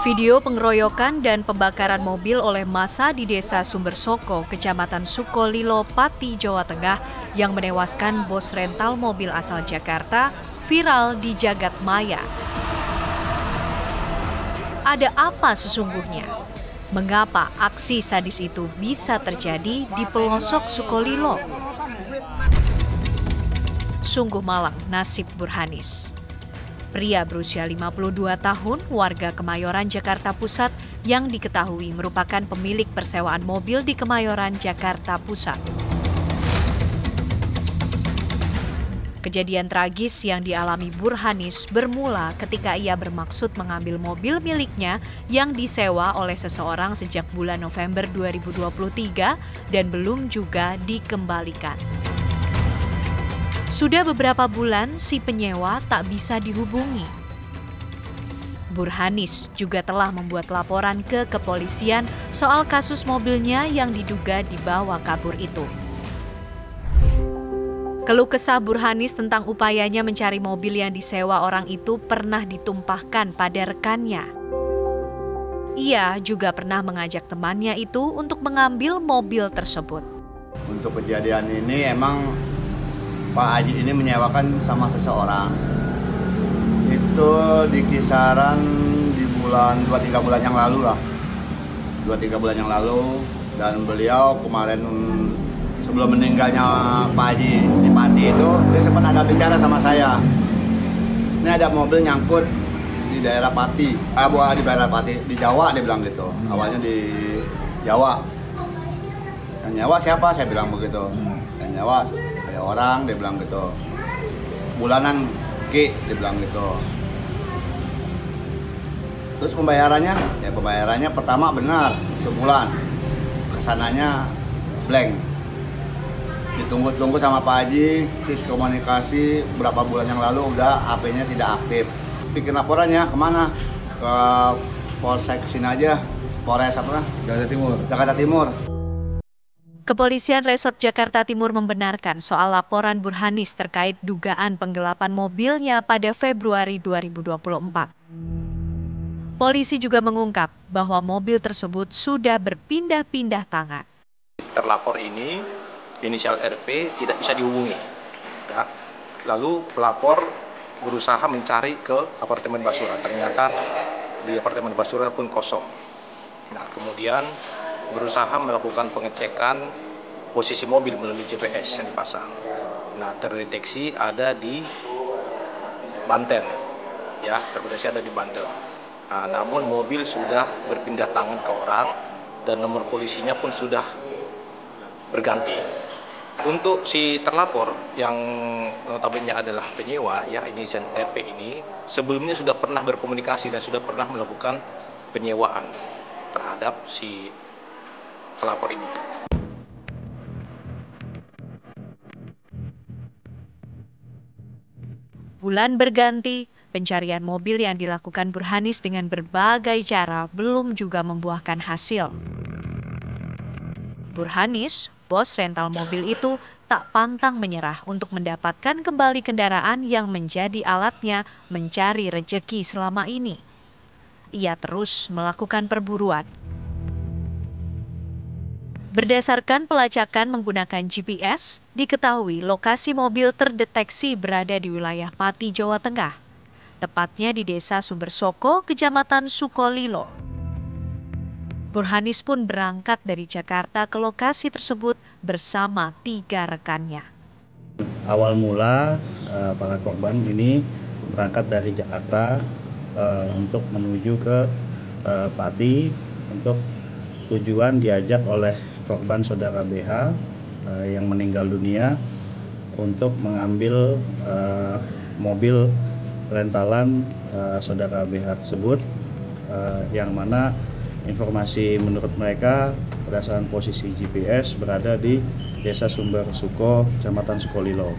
Video pengeroyokan dan pembakaran mobil oleh massa di Desa Sumbersoko, Kecamatan Sukolilo, Pati, Jawa Tengah yang menewaskan bos rental mobil asal Jakarta viral di jagat maya. Ada apa sesungguhnya? Mengapa aksi sadis itu bisa terjadi di pelosok Sukolilo? Sungguh malang nasib Burhanis. Pria berusia 52 tahun, warga Kemayoran, Jakarta Pusat yang diketahui merupakan pemilik persewaan mobil di Kemayoran, Jakarta Pusat. Kejadian tragis yang dialami Burhanis bermula ketika ia bermaksud mengambil mobil miliknya yang disewa oleh seseorang sejak bulan November 2023 dan belum juga dikembalikan. Sudah beberapa bulan si penyewa tak bisa dihubungi. Burhanis juga telah membuat laporan ke kepolisian soal kasus mobilnya yang diduga dibawa kabur itu. Keluh kesah Burhanis tentang upayanya mencari mobil yang disewa orang itu pernah ditumpahkan pada rekannya. Ia juga pernah mengajak temannya itu untuk mengambil mobil tersebut. Untuk kejadian ini emang Pak Haji ini menyewakan sama seseorang. Itu di kisaran di bulan 2-3 bulan yang lalu lah. 2-3 bulan yang lalu, dan beliau kemarin sebelum meninggalnya Pak Haji di Pati itu, dia sempat ada bicara sama saya. Ini ada mobil nyangkut di daerah Pati. Bukan di daerah Pati, di Jawa dia bilang gitu. Awalnya di Jawa. Dan nyewa siapa? Saya bilang begitu. Dan nyewa orang, dia bilang gitu. Bulanan Ki, dia bilang gitu. Terus pembayarannya? Ya pembayarannya pertama benar, sebulan. Kesananya blank. Ditunggu-tunggu sama Pak Haji, sis komunikasi berapa bulan yang lalu udah HP-nya tidak aktif. Bikin laporannya kemana? Ke Polsek sini aja, Polres apa? Jakarta Timur. Kepolisian Resort Jakarta Timur membenarkan soal laporan Burhanis terkait dugaan penggelapan mobilnya pada Februari 2024. Polisi juga mengungkap bahwa mobil tersebut sudah berpindah-pindah tangan. Terlapor ini, inisial RP, tidak bisa dihubungi. Ya. Lalu pelapor berusaha mencari ke apartemen Basura. Ternyata di apartemen Basura pun kosong. Nah, kemudian berusaha melakukan pengecekan posisi mobil melalui GPS yang dipasang. Nah, terdeteksi ada di Banten, ya, terdeteksi ada di Banten. Nah, namun mobil sudah berpindah tangan ke orang dan nomor polisinya pun sudah berganti. Untuk si terlapor yang notabene adalah penyewa, ya, ini RP ini sebelumnya sudah pernah berkomunikasi dan sudah pernah melakukan penyewaan terhadap si pelapor ini. Bulan berganti, pencarian mobil yang dilakukan Burhanis dengan berbagai cara belum juga membuahkan hasil. Burhanis, bos rental mobil itu, tak pantang menyerah untuk mendapatkan kembali kendaraan yang menjadi alatnya mencari rejeki selama ini. Ia terus melakukan perburuan. Berdasarkan pelacakan menggunakan GPS, diketahui lokasi mobil terdeteksi berada di wilayah Pati, Jawa Tengah. Tepatnya di Desa Sumbersoko, Kecamatan Sukolilo. Burhanis pun berangkat dari Jakarta ke lokasi tersebut bersama 3 rekannya. Awal mula para korban ini berangkat dari Jakarta untuk menuju ke Pati untuk tujuan diajak oleh korban saudara BH yang meninggal dunia untuk mengambil mobil rentalan saudara BH tersebut, yang mana informasi menurut mereka berdasarkan posisi GPS berada di Desa Sumbersuko, Kecamatan Sukolilo.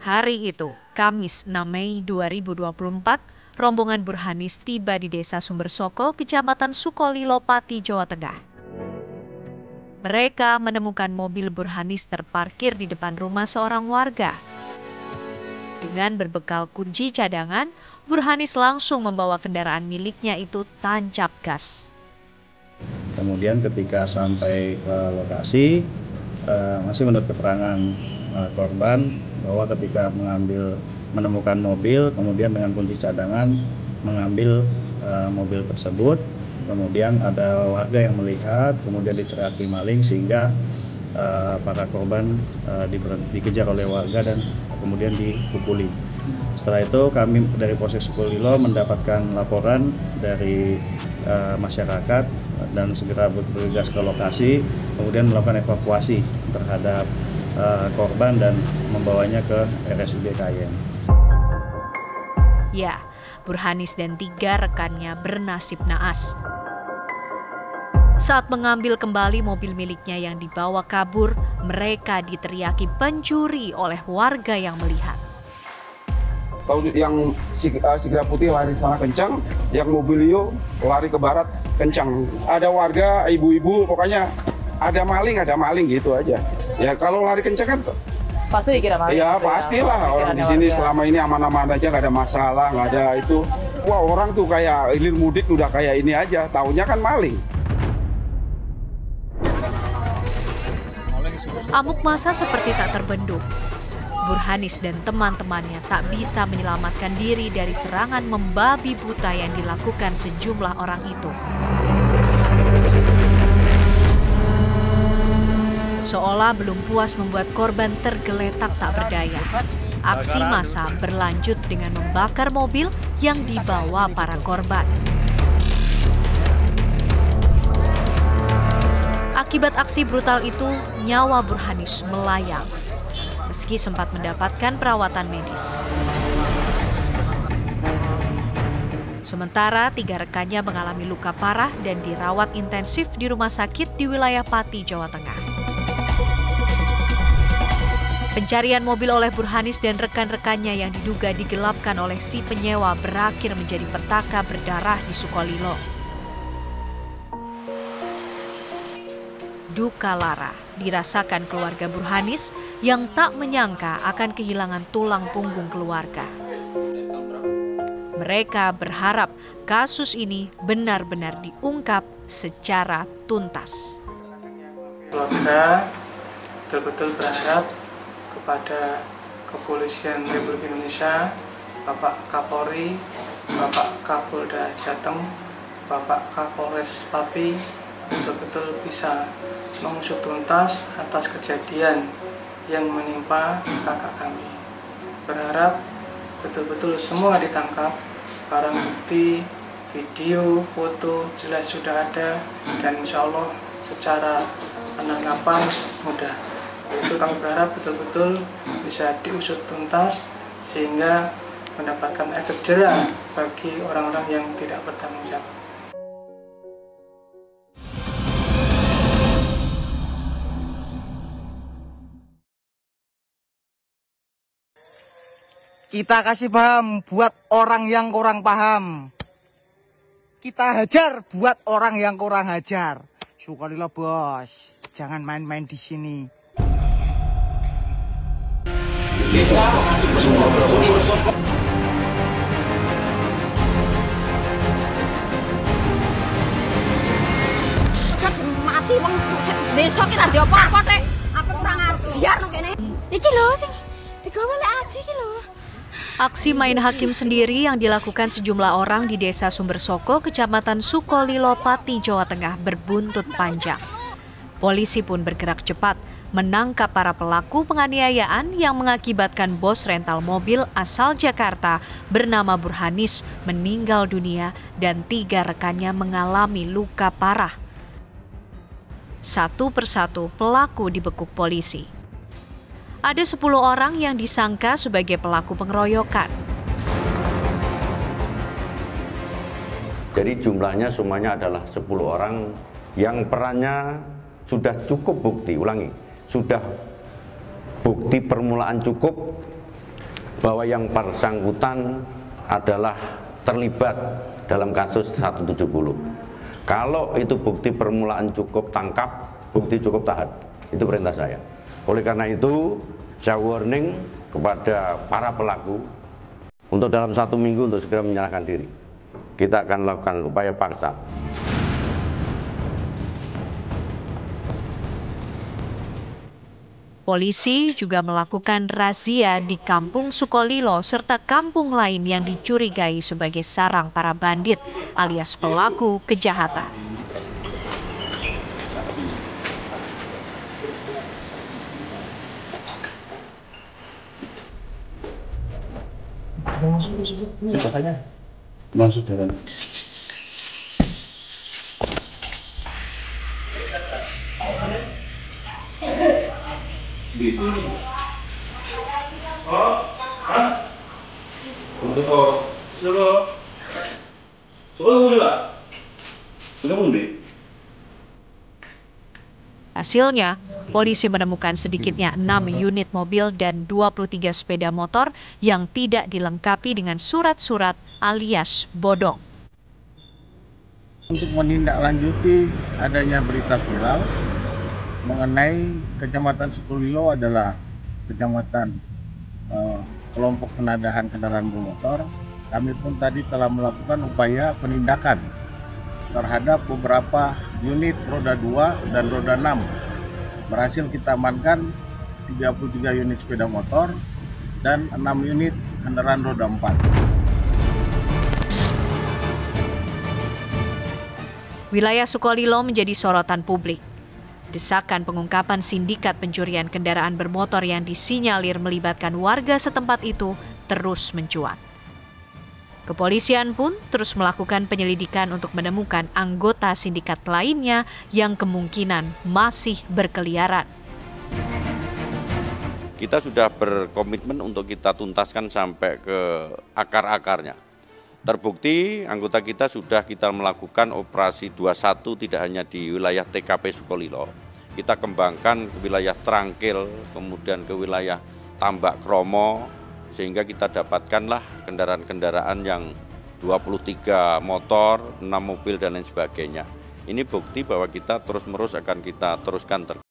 Hari itu, Kamis 6 Mei 2024, rombongan Burhanis tiba di Desa Sumbersoko, Kecamatan Sukolilo, Pati, Jawa Tengah. Mereka menemukan mobil Burhanis terparkir di depan rumah seorang warga. Dengan berbekal kunci cadangan, Burhanis langsung membawa kendaraan miliknya itu tancap gas. Kemudian ketika sampai ke lokasi, masih menurut keterangan korban bahwa ketika menemukan mobil, kemudian dengan kunci cadangan mengambil mobil tersebut. Kemudian ada warga yang melihat, kemudian diteriaki maling sehingga para korban dikejar oleh warga dan kemudian dipukuli. Setelah itu kami dari Polsek Sukolilo mendapatkan laporan dari masyarakat dan segera bergegas ke lokasi, kemudian melakukan evakuasi terhadap korban dan membawanya ke RSUD Kayen. Ya, Burhanis dan 3 rekannya bernasib naas. Saat mengambil kembali mobil miliknya yang dibawa kabur, mereka diteriaki pencuri oleh warga yang melihat. Kalau yang Sigra Putih lari ke sana kencang, yang Mobilio lari ke barat kencang. Ada warga, ibu-ibu, pokoknya ada maling gitu aja. Ya kalau lari kencang kan pasti dikira maling. Ya pastilah orang di sini selama ini aman-aman aja, nggak ada masalah, nggak ada itu. Wah orang tuh kayak hilir mudik udah kayak ini aja, taunya kan maling. Amuk massa seperti tak terbendung. Burhanis dan teman-temannya tak bisa menyelamatkan diri dari serangan membabi buta yang dilakukan sejumlah orang itu. Seolah belum puas membuat korban tergeletak tak berdaya, aksi massa berlanjut dengan membakar mobil yang dibawa para korban. Akibat aksi brutal itu, nyawa Burhanis melayang, meski sempat mendapatkan perawatan medis. Sementara 3 rekannya mengalami luka parah dan dirawat intensif di rumah sakit di wilayah Pati, Jawa Tengah. Pencarian mobil oleh Burhanis dan rekan-rekannya yang diduga digelapkan oleh si penyewa berakhir menjadi petaka berdarah di Sukolilo. Duka lara dirasakan keluarga Burhanis yang tak menyangka akan kehilangan tulang punggung keluarga. Mereka berharap kasus ini benar-benar diungkap secara tuntas. Keluarga betul-betul berharap kepada Kepolisian Republik Indonesia, Bapak Kapolri, Bapak Kapolda Jateng, Bapak Kapolres Pati betul-betul bisa mengusut tuntas atas kejadian yang menimpa kakak kami. Berharap betul-betul semua ditangkap, barang bukti, video, foto jelas sudah ada, dan insya Allah secara penangkapan mudah. Itu kami berharap betul-betul bisa diusut tuntas sehingga mendapatkan efek jera bagi orang-orang yang tidak bertanggung jawab. Kita kasih paham buat orang yang kurang paham. Kita hajar buat orang yang kurang hajar. Sukolilo bos, jangan main-main di sini. Mati wong desa ki ra apa-apa teh. Apa kurang ajar kene. Iki lho sing digawe lek aji iki lho. Aksi main hakim sendiri yang dilakukan sejumlah orang di Desa Sumbersoko, Kecamatan Sukolilo, Pati, Jawa Tengah berbuntut panjang. Polisi pun bergerak cepat menangkap para pelaku penganiayaan yang mengakibatkan bos rental mobil asal Jakarta bernama Burhanis meninggal dunia dan 3 rekannya mengalami luka parah. Satu persatu pelaku dibekuk polisi. Ada 10 orang yang disangka sebagai pelaku pengeroyokan. Jadi jumlahnya semuanya adalah 10 orang yang perannya sudah cukup bukti, sudah bukti permulaan cukup bahwa yang bersangkutan adalah terlibat dalam kasus 170. Kalau itu bukti permulaan cukup, tangkap, bukti cukup, tahan. Itu perintah saya. Oleh karena itu, saya warning kepada para pelaku untuk dalam 1 minggu untuk segera menyerahkan diri. Kita akan lakukan upaya paksa. Polisi juga melakukan razia di Kampung Sukolilo serta kampung lain yang dicurigai sebagai sarang para bandit alias pelaku kejahatan. Masuk jalan. Hasilnya, polisi menemukan sedikitnya 6 unit mobil dan 23 sepeda motor yang tidak dilengkapi dengan surat-surat alias bodong. Untuk menindaklanjuti adanya berita viral mengenai Kecamatan Sukolilo adalah kecamatan kelompok penadahan kendaraan bermotor, kami pun tadi telah melakukan upaya penindakan terhadap beberapa unit roda 2 dan roda 6. Berhasil kita amankan 33 unit sepeda motor dan 6 unit kendaraan roda 4. Wilayah Sukolilo menjadi sorotan publik. Desakan pengungkapan sindikat pencurian kendaraan bermotor yang disinyalir melibatkan warga setempat itu terus mencuat. Kepolisian pun terus melakukan penyelidikan untuk menemukan anggota sindikat lainnya yang kemungkinan masih berkeliaran. Kita sudah berkomitmen untuk kita tuntaskan sampai ke akar-akarnya. Terbukti anggota kita sudah kita melakukan operasi 21 tidak hanya di wilayah TKP Sukolilo. Kita kembangkan ke wilayah Trangkil, kemudian ke wilayah Tambak Kromo, sehingga kita dapatkanlah kendaraan-kendaraan yang 23 motor, 6 mobil dan lain sebagainya. Ini bukti bahwa kita terus-menerus akan kita teruskan.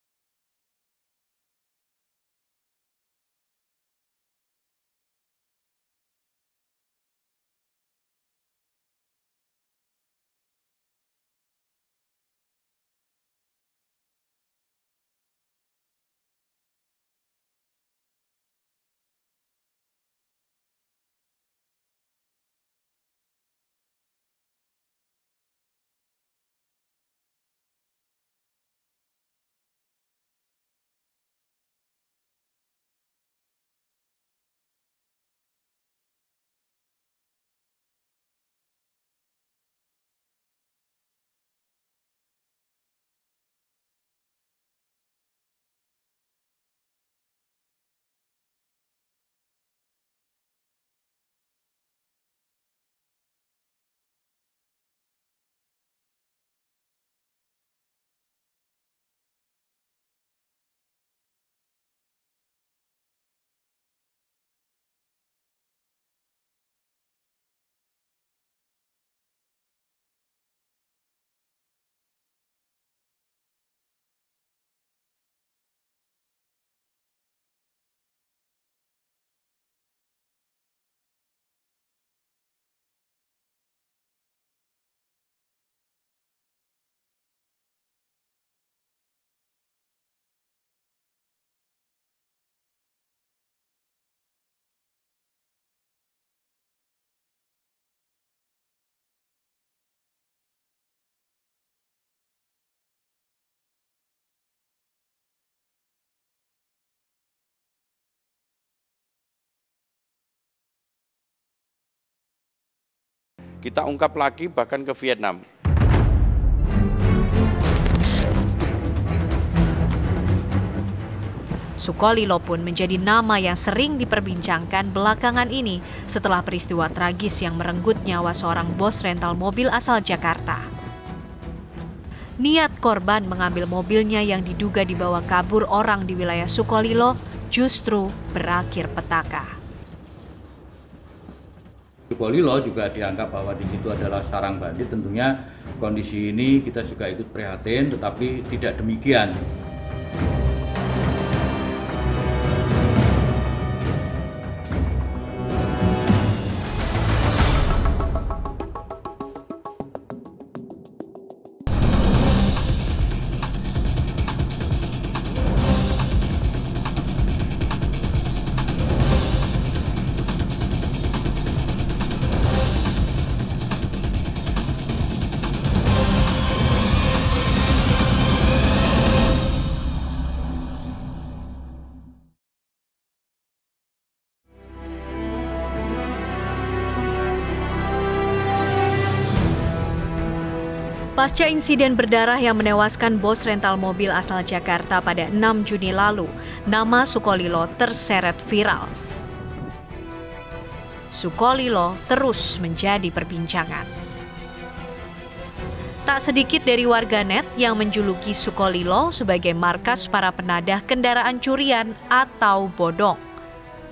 Kita ungkap lagi bahkan ke Vietnam. Sukolilo pun menjadi nama yang sering diperbincangkan belakangan ini setelah peristiwa tragis yang merenggut nyawa seorang bos rental mobil asal Jakarta. Niat korban mengambil mobilnya yang diduga dibawa kabur orang di wilayah Sukolilo justru berakhir petaka. Sukolilo juga dianggap bahwa di situ adalah sarang bandit. Tentunya kondisi ini kita juga ikut prihatin, tetapi tidak demikian. Pasca insiden berdarah yang menewaskan bos rental mobil asal Jakarta pada 6 Juni lalu, nama Sukolilo terseret viral. Sukolilo terus menjadi perbincangan. Tak sedikit dari warganet yang menjuluki Sukolilo sebagai markas para penadah kendaraan curian atau bodong.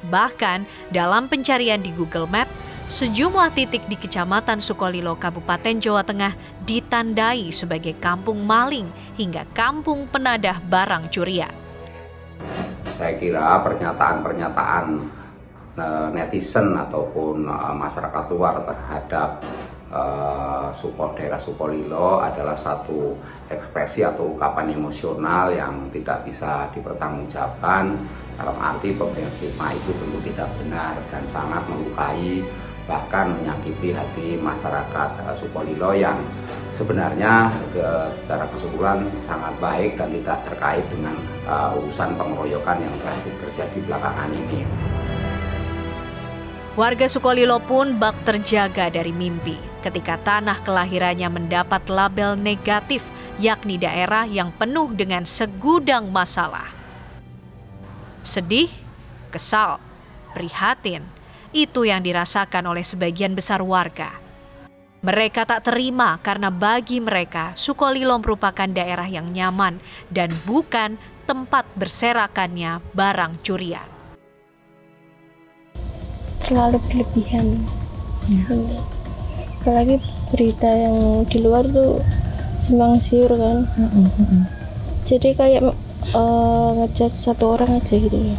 Bahkan dalam pencarian di Google Maps, sejumlah titik di Kecamatan Sukolilo, Kabupaten Jawa Tengah ditandai sebagai kampung maling hingga kampung penadah barang curian. Saya kira pernyataan-pernyataan netizen ataupun masyarakat luar terhadap daerah Sukolilo adalah satu ekspresi atau ungkapan emosional yang tidak bisa dipertanggungjawabkan. Dalam arti pemberian stigma itu tentu tidak benar dan sangat melukai, bahkan menyakiti hati masyarakat Sukolilo yang sebenarnya secara keseluruhan sangat baik dan tidak terkait dengan urusan pengeroyokan yang terjadi belakangan ini. Warga Sukolilo pun bak terjaga dari mimpi ketika tanah kelahirannya mendapat label negatif, yakni daerah yang penuh dengan segudang masalah. Sedih, kesal, prihatin, itu yang dirasakan oleh sebagian besar warga. Mereka tak terima karena bagi mereka Sukolilo merupakan daerah yang nyaman dan bukan tempat berserakannya barang curian. Terlalu berlebihan. Apalagi berita yang di luar tuh simpang siur kan. Jadi kayak ngejudge satu orang aja gitu ya.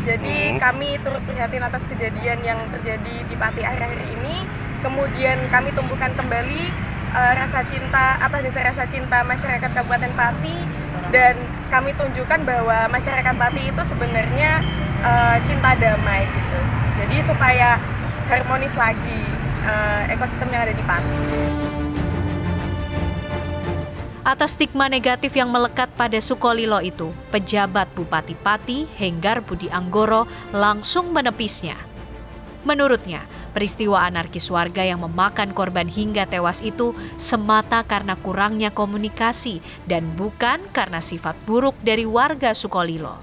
Jadi kami turut prihatin atas kejadian yang terjadi di Pati akhir-akhir ini. Kemudian kami tumbuhkan kembali rasa cinta atas dasar rasa cinta masyarakat Kabupaten Pati, dan kami tunjukkan bahwa masyarakat Pati itu sebenarnya cinta damai gitu. Jadi supaya harmonis lagi ekosistem yang ada di Pati. Atas stigma negatif yang melekat pada Sukolilo itu, pejabat Bupati Pati, Henggar Budi Anggoro, langsung menepisnya. Menurutnya, peristiwa anarkis warga yang memakan korban hingga tewas itu semata karena kurangnya komunikasi dan bukan karena sifat buruk dari warga Sukolilo.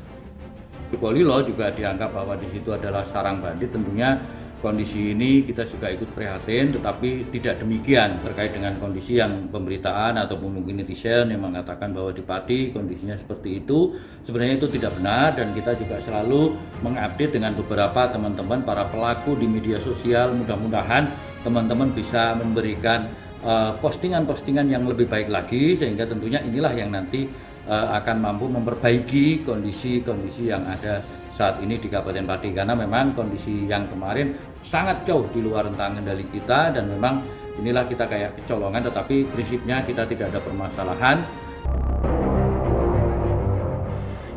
Sukolilo juga dianggap bahwa di situ adalah sarang bandit. Tentunya kondisi ini kita juga ikut prihatin, tetapi tidak demikian terkait dengan kondisi yang pemberitaan ataupun mungkin netizen yang mengatakan bahwa di Pati kondisinya seperti itu. Sebenarnya itu tidak benar, dan kita juga selalu mengupdate dengan beberapa teman-teman para pelaku di media sosial. Mudah-mudahan teman-teman bisa memberikan postingan-postingan yang lebih baik lagi, sehingga tentunya inilah yang nanti akan mampu memperbaiki kondisi-kondisi yang ada saat ini di Kabupaten Pati, karena memang kondisi yang kemarin sangat jauh di luar rentang kendali kita, dan memang inilah kita kayak kecolongan, tetapi prinsipnya kita tidak ada permasalahan.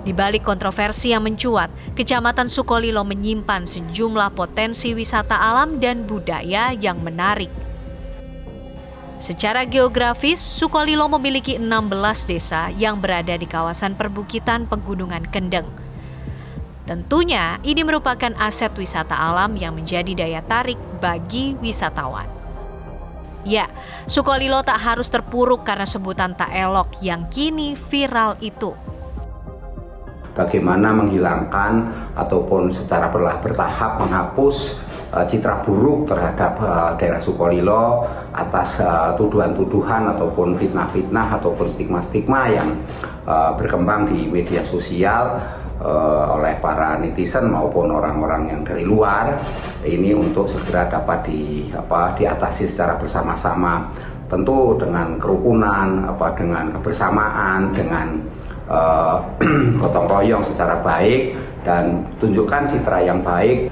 Di balik kontroversi yang mencuat, Kecamatan Sukolilo menyimpan sejumlah potensi wisata alam dan budaya yang menarik. Secara geografis, Sukolilo memiliki 16 desa yang berada di kawasan perbukitan Pegunungan Kendeng. Tentunya ini merupakan aset wisata alam yang menjadi daya tarik bagi wisatawan. Ya, Sukolilo tak harus terpuruk karena sebutan tak elok yang kini viral itu. Bagaimana menghilangkan ataupun secara bertahap menghapus citra buruk terhadap daerah Sukolilo atas tuduhan-tuduhan ataupun fitnah-fitnah ataupun stigma-stigma yang berkembang di media sosial oleh para netizen maupun orang-orang yang dari luar. Ini untuk segera dapat diatasi secara bersama-sama, tentu dengan kerukunan, dengan kebersamaan, dengan gotong royong secara baik, dan tunjukkan citra yang baik.